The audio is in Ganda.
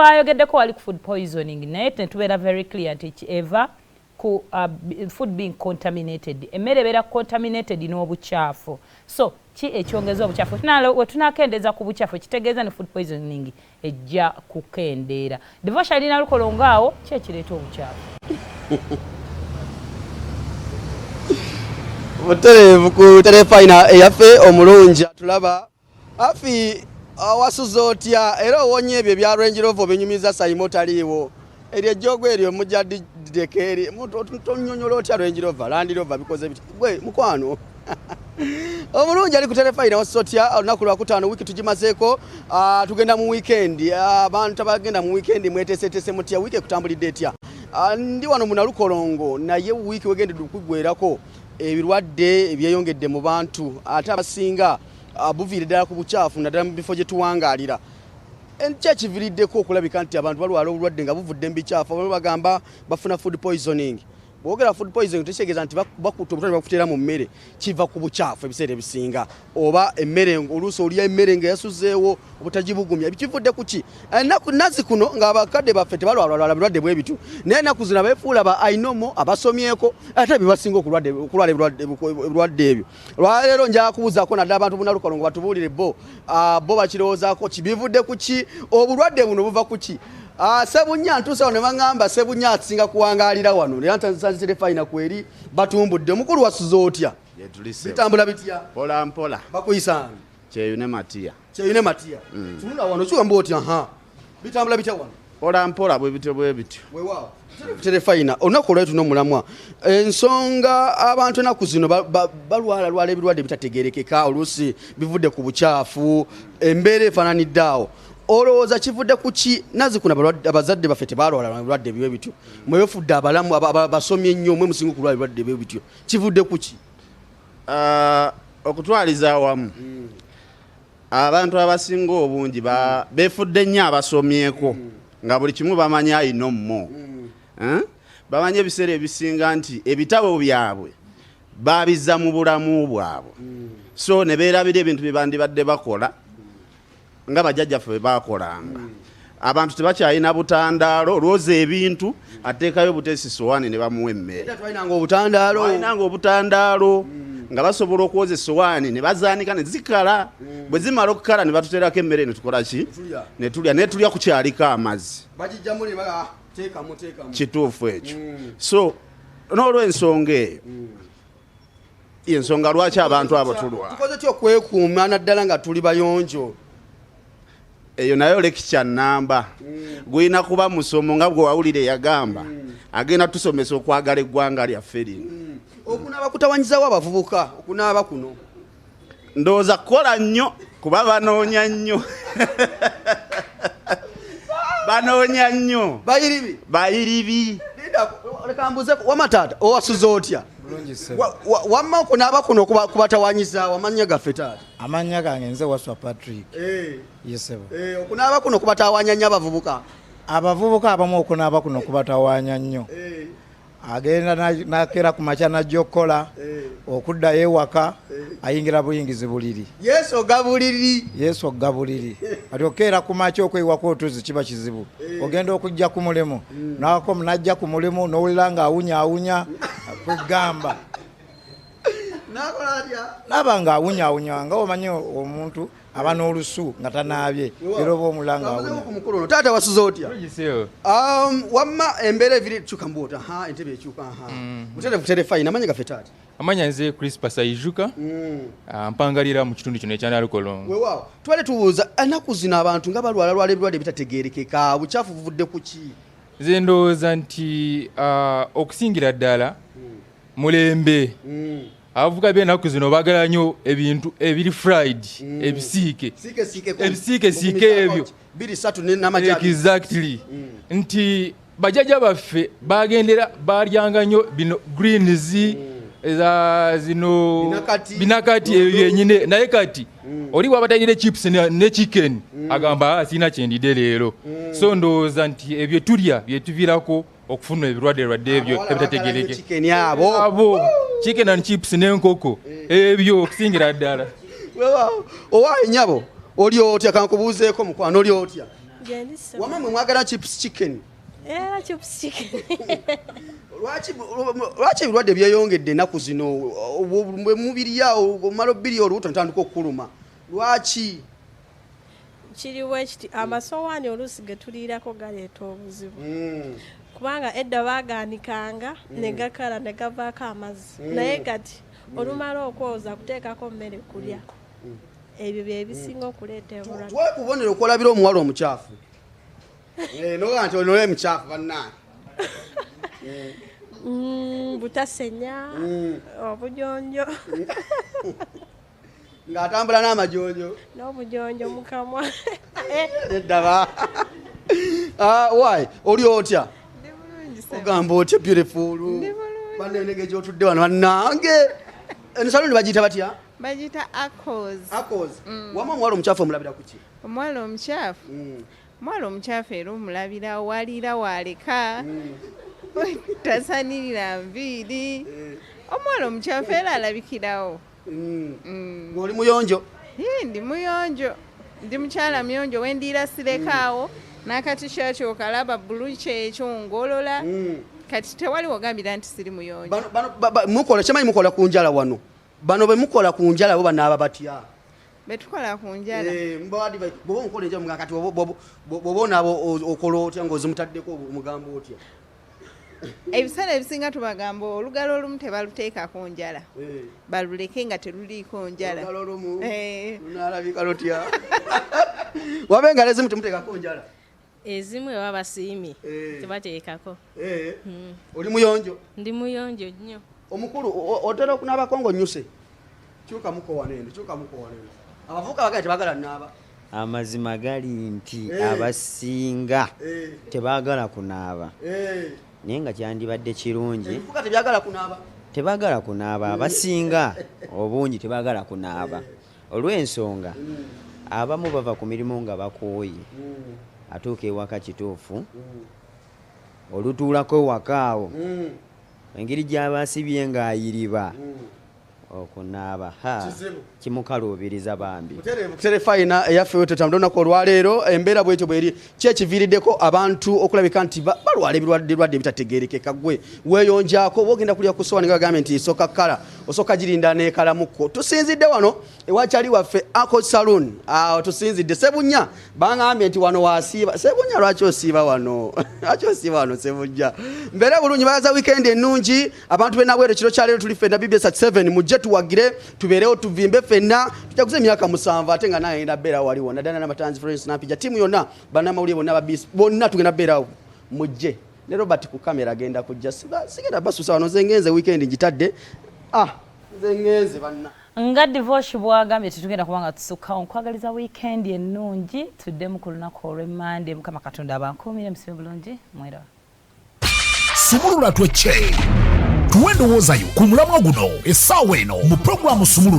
Ayogeddeko wali ku food poisoning naye netubeera very clear nti ever ku food being contaminated emmere ebeera contaminated n'obukyafu so ki ekyongeza obukyafu wetunakendeeza ku bukyafu kitegeeza ne food poisoning ejja kukendeera Devasha alina lukolongo awo ki ekireeta obukyafu Mutereevu ku terefayina eyaffe omulungi tulaba afi wasuza otya era owonye ebyo bya Range Rover binyumiza sayimo taliiwo eryo ejjogo eryo mujjaddekeeri tonyonyola otya Range Rover Land Rover bikoze biti gwe mukwano omulungi ali ku terefayina wasuza otya olunaku lwakutaano wiiki tugimazeeko tugenda mu weekend abantu abagenda mu weekend mweteeseteese mutya wiiki ekutambulidde etya ndi wano munalukolongo naye wiiki wegendedde okugwerako ebirwadde ebyeyongedde mu bantu ate abasinga buviire ddala ku bukyafu naddala mu bifo gye tuwangaalira ki ekiviiriddeko okulabika nti abantu balwala obulwadde nga buvudde mu bikyafu abamu bagamba bafuna food poisoning bwogera food poisoning tekitegeeza nti bakutta obutone bakuteera mu mmere kiva ku bukyafu ebiseera ebisinga oba emmere oluusi olya emmere nga yasuzeewo obutagibugumya bikivudde ku ki nazi kuno ng'abakadde baffe tebalwalwala birwadde bwe bitu naye ennaku zino abeefuula ba ainomo abasomyeko ate bebasinga okulwala ebirwadde ebyo lwaleero njala kubuuzaako naddala abantu bunalukolongo batubuulire bo bakirowoozaako kibivudde ku ki obulwadde buno buva ku ki Sebunya ntuusa wano ne baŋŋamba Sebunya asinga kuwangaalira wano era nsanze terefayina kweri batumbudde omukulu wasuza otya bitambula bitya mpola mpola bakuyisanga kyeyune matiya tunula wano kigamba otya bitambula bitya wano mpola mpola bwe bityo weewaawo terefayina olunaku olwali tunomulamwa ensonga abantu ennaku zino balwala ebirwadde bitategeerekeka oluusi bivudde ku bukyafu embeera efaananidde awo olowooza kivudde ku ki nazi kuna abazadde baffe tebalwala ebirwadde bibe bityo mwebafudde abalamu basomye ennyo mwe musinga okulwala ebirwadde bibe bityo kivudde ku ki okutwaliza awamu abantu abasinga obungi beefudde nnyo abasomyeko nga buli kimu bamanya ayinomo bamanye ebiseera ebisinga nti ebitabo byabwe babizza mu bulamu bwabwe so ne beerabira ebintu bye bandibadde bakola nga bajjajjaffe bwe baakolanga abantu tebakyalina butandaalo olwoza ebintu ateekayo buteesi sowaani ne bamuwa emmere balinanga obutandaalo nga basobola okwoza essowaani ne bazaanika ne zikala bwe zimala okukala ne batuteerako emmere ne tukola ki ne tulya naye tulya kukyaliko amazzi kituufu ekyo so n'olw'ensonga eyo y'ensonga lwaki abantu abo tulwa tukoze ty okwekuuma naddala nga tuli bayonjo eyo nayo lekica namba gwina kuba musomo nga bwe wawulire yagamba agenda tusomesa okwagala eggwanga lyaffe lino okunaaba kutawanyizawo abavubuka okunaaba kuno ndowooza kukola nnyo kuba banoonya nnyo banoonya nnyo bayiribi leka mbuze wamataata owasuza otya wamma okunaaba kuno kubatawanyiza amanya gaffe taata amanya gange nze waswa Patrick okunaaba kuno kubatawanya nnyo abavubuka abamu okunaaba kuno kubatawanya nnyo agenda nakera ku makya najja okukola okuddayo ewaka ayingira buyingizi buliri yesu ogga buliri ati okeera ku makya okwewaka otuzi kiba kizibu ogenda okujja ku mulimu nawako munajja ku mulimu n'owulira ng'awunya kugamba naba ng'awunya nga omanyi omuntu aba n'olusu nga tanaabye era oba omulanga awunya taata wasuza otya wamma embeera eviri kyukambuota entebe ekyuka muterevu terefayina amanya gaffe taata amanya nze Crispus Ayijuka mpangalira mu kitundu kino ekyanalukolongo weewaawo twale tubuuza ennaku zino abantu nga balwala ebirwadde bitategeerekeka bukyafu buvudde ku ki nze ndowooza nti okusingira ddala mulembe abavuga b'ennaku zino baagala nnyo ebintu ebiri fried ebisiike ebyo exactly nti bajjajja baffe bagendera balyanga nnyo bino greens zino binakati ebyo byenyine naye kati oli wabatayire chips ne chicken agamba sina kyendidde leero so ndowooza nti ebyo tulya byetuviirako okufuna ebirwadde ebyo ebitategereke abo chicken and chips n'enkoko ebyo okusingira ddala owa enyabo oli otya kankubuuzeeko mukwano oli otya Wamma mwe mwagala chips chicken. Chips chicken. Lwaki ebirwadde byeyongedde ennaku zino bwe mubiri yawo omala bbiri olubuto ntandika okukuluma lwaki kiriwo ekiti amasowaani oluusi ge tuliirako galeeta obuzibu kubanga edda baagaanikanga ne gakala ne gavaako amazzi naye kati olumala okwoza kuteekako mmere kulya ebyo bye bisinga okuleeta obulwadde kubonera okwolabira omuwala omukyafu noga nti olinola emikyafu bannange butasenya obujonjo ng'atambula n'amajonjo n'obujonjo mukamwa eddaba wayi oli otya ogamba otya beautiful banenege gyotudde wano bannange ensalo ne bagiyita batya bagiyita acos wama omuwala omukyafu omulabira ku ki omwala omukyafu era omulabira waliira waleka tasanirira nviiri omwala omukyafu era alabikirawo oli muyonjo ndi muyonjo ndi mukyala muyonjo wendiira sirekaawo n'akatishaati okalaba bulu kyekyo ngolola kati tewali wogambira nti siri muyonjo mukola kyemanyi mukola ku njala wano bano bwe mukola ku njala bo banaaba batya betukola ku njala bwoba omukola enjala muga kati bwoba onaabo okola otya ng'ozimutaddeko omugambo otya ebiseera ebisinga tubagamba olugalo olumu tebaluteeka ku njala baluleke nga teruliiko njala lunaalabika lutya wabe engalo ezimu temuteekako njala ezimu eba basiimye tebateekako oli muyonjo ndi muyonjo nnyo omukulu otera okunaabako ng'onnyuse kyukamuko wanene abavubuka bagala tebagala naaba amazima gali nti abasinga tebagala kunaaba naye nga kyandibadde kirungi tebagala kunaaba abasinga obungi tebagala kunaaba olw'ensonga abamu bava ku mirimu nga bakooye atuuka ewaka kituufu olutuulako ewaka awo engeri gy'abasibye ng'ayiriba okunaaba kimukaluubiriza bambi butere fayina eyaffe tetambula olunaku olwaleero embeera bwetyo bweri kyekiviiriddeko abantu okulabika nti balwala ebirwadde ebitategeerekeka gwe weeyonjaako oba ogenda kulya ku sowaani nga bagambye nti esooka kkala osooka girinda n'ekalamukko tusinzidde wano ewakyali waffe Uncle Saloon awo tusinzidde Sebunya bangambye nti wano wasiiba Sebunya lwaki osiiba wano Sebunya mbeera bulungi bayaza wiikendi ennungi abantu benabwero kiro kyaleero tuli ffenna BBS 7 mujje tuwagire tubeerewo tuvimbe ffenna tujaguze emyaka 7 ate nga naye yenda beera waliwo nadana n'amatanzi Florence Nampija tiimu yonna bannamawulire bonna babisi bonna tugenda beerawo mujje ne Robert ku kamera agenda kujja sigenda basusa wano nze ngenze weekend ngitadde nze ngenze banna nga divorce bwagambye tetugenda kubanga tusukkawo nkwagaliza weekend ennungi tuddemu ku lunaku olw'Emmande Mukama Katonda abankuumire musibe bulungi mwera Sumulula twecce tuwe ndowooza yo ku mulamwa guno essaawa eno mu programu Sumulula